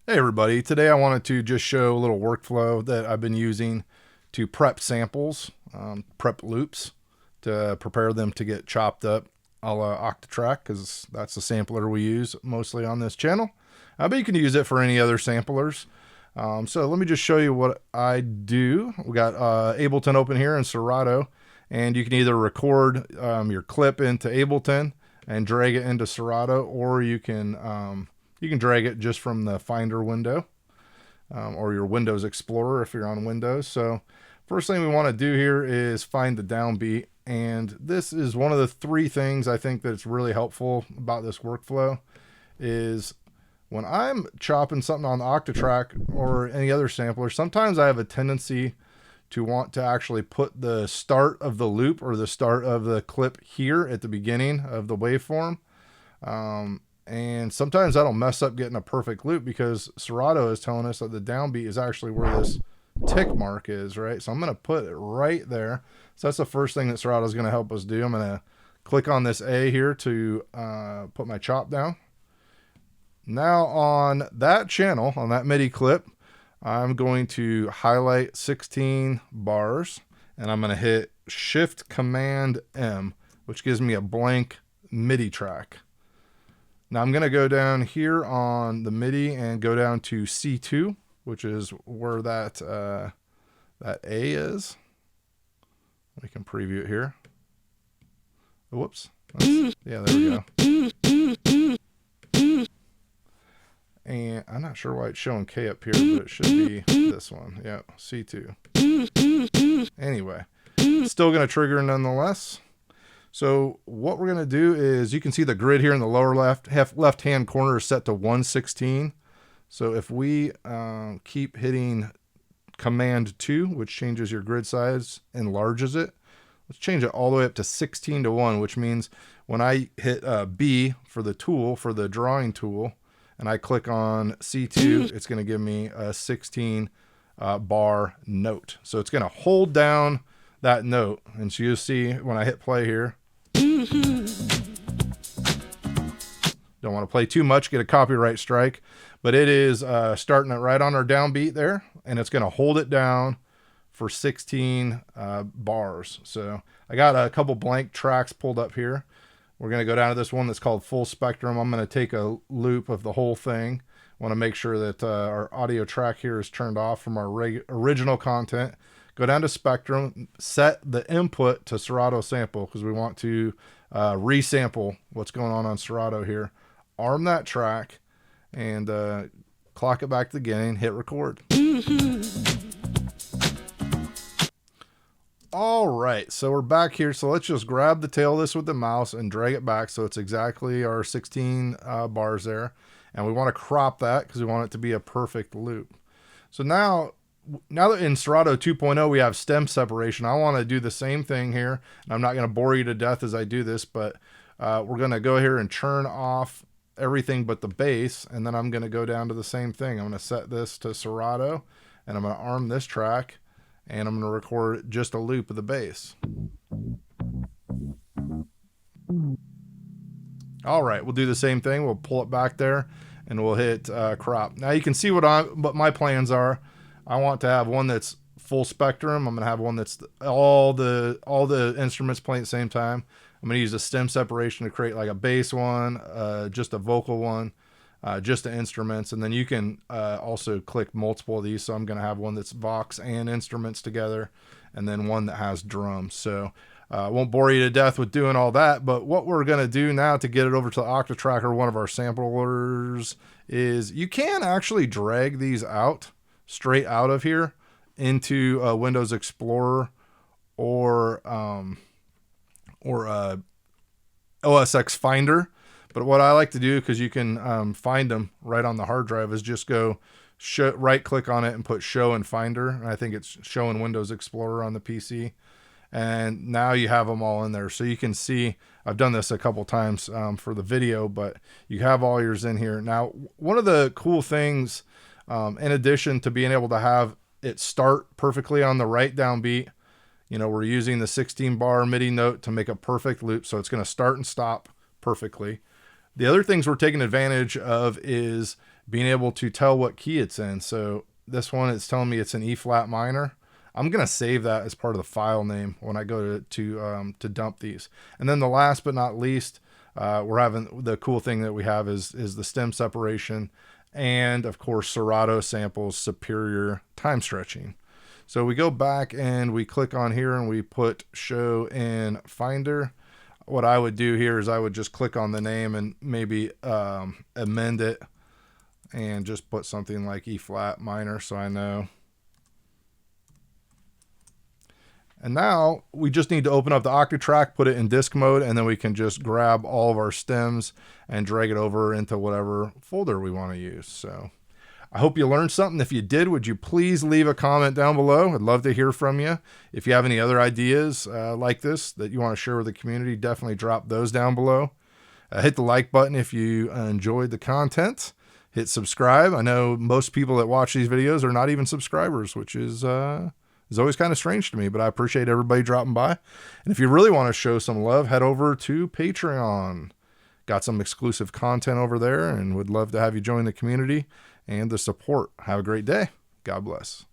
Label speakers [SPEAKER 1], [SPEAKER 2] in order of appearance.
[SPEAKER 1] Hey everybody, today I wanted to just show a little workflow that I've been using to prep samples, prep loops, to prepare them to get chopped up a la Octatrack, because that's the sampler we use mostly on this channel. But you can use it for any other samplers. So let me just show you what I do. We got Ableton open here in Serato, and you can either record your clip into Ableton and drag it into Serato, or you can drag it just from the Finder window, or your Windows Explorer if you're on Windows. So first thing we want to do here is find the downbeat, and this is one of the three things I think that's really helpful about this workflow. Is when I'm chopping something on the Octatrack or any other sampler, sometimes I have a tendency to want to actually put the start of the loop or the start of the clip here at the beginning of the waveform. And sometimes that'll mess up getting a perfect loop, because Serato is telling us that the downbeat is actually where this tick mark is, right? So I'm going to put it right there. So that's the first thing that Serato is going to help us do. I'm going to click on this A here to put my chop down. Now on that channel, on that MIDI clip, I'm going to highlight 16 bars, and I'm going to hit Shift Command M, which gives me a blank MIDI track. Now I'm going to go down here on the MIDI and go down to C2, which is where that A is. We can preview it here. Whoops. Yeah, there we go. And I'm not sure why it's showing K up here, but it should be this one. Yeah, C2. Anyway, still going to trigger nonetheless. So what we're going to do is, you can see the grid here in the lower left-hand corner is set to 116. So if we keep hitting Command 2, which changes your grid size, enlarges it. Let's change it all the way up to 16 to 1, which means when I hit B for the tool, for the drawing tool, and I click on C2, it's going to give me a 16 bar note. So it's going to hold down that note. And so you'll see when I hit play here, don't want to play too much, get a copyright strike, but it is starting it right on our downbeat there, and it's going to hold it down for 16 bars. So I got a couple blank tracks pulled up here. We're going to go down to this one that's called Full Spectrum. I'm going to take a loop of the whole thing. Want to make sure that our audio track here is turned off from our original content. Go down to Spectrum, set the input to Serato Sample, because we want to resample what's going on Serato here. Arm that track and clock it back to the beginning, hit record. All right, so we're back here. So let's just grab the tail of this with the mouse and drag it back so it's exactly our 16 bars there. And we want to crop that because we want it to be a perfect loop. So now that in Serato 2.0 we have stem separation, I want to do the same thing here. And I'm not going to bore you to death as I do this, but we're going to go here and turn off everything but the bass. And then I'm going to go down to the same thing. I'm going to set this to Serato, and I'm going to arm this track, and I'm going to record just a loop of the bass. All right, we'll do the same thing. We'll pull it back there, and we'll hit crop. Now you can see what my plans are. I want to have one that's full spectrum. I'm going to have one that's all the instruments playing at the same time. I'm going to use a stem separation to create like a bass one, just a vocal one, just the instruments, and then you can also click multiple of these. So I'm going to have one that's Vox and instruments together, and then one that has drums. So I won't bore you to death with doing all that, but what we're going to do now to get it over to the Octatrack or one of our samplers is you can actually drag these out straight out of here into Windows Explorer or OS X Finder. But what I like to do, because you can find them right on the hard drive, is just go right click on it and put show in Finder. And I think it's show in Windows Explorer on the PC. And now you have them all in there. So you can see, I've done this a couple times for the video, but you have all yours in here. Now, one of the cool things, in addition to being able to have it start perfectly on the right downbeat, we're using the 16 bar MIDI note to make a perfect loop. So it's going to start and stop perfectly. The other things we're taking advantage of is being able to tell what key it's in. So this one, it's telling me it's an E flat minor. I'm going to save that as part of the file name when I go to dump these. And then the last but not least, we're having the cool thing that we have is the stem separation, and of course Serato Sample's superior time stretching. So we go back and we click on here and we put show in Finder. What I would do here is I would just click on the name and maybe amend it and just put something like E flat minor so I know. And now we just need to open up the Octatrack, put it in disk mode, and then we can just grab all of our stems and drag it over into whatever folder we want to use. So I hope you learned something. If you did, would you please leave a comment down below? I'd love to hear from you. If you have any other ideas like this that you want to share with the community, definitely drop those down below. Hit the like button if you enjoyed the content. Hit subscribe. I know most people that watch these videos are not even subscribers, which is always kind of strange to me, but I appreciate everybody dropping by. And if you really want to show some love, head over to Patreon. Got some exclusive content over there and would love to have you join the community and the support. Have a great day. God bless.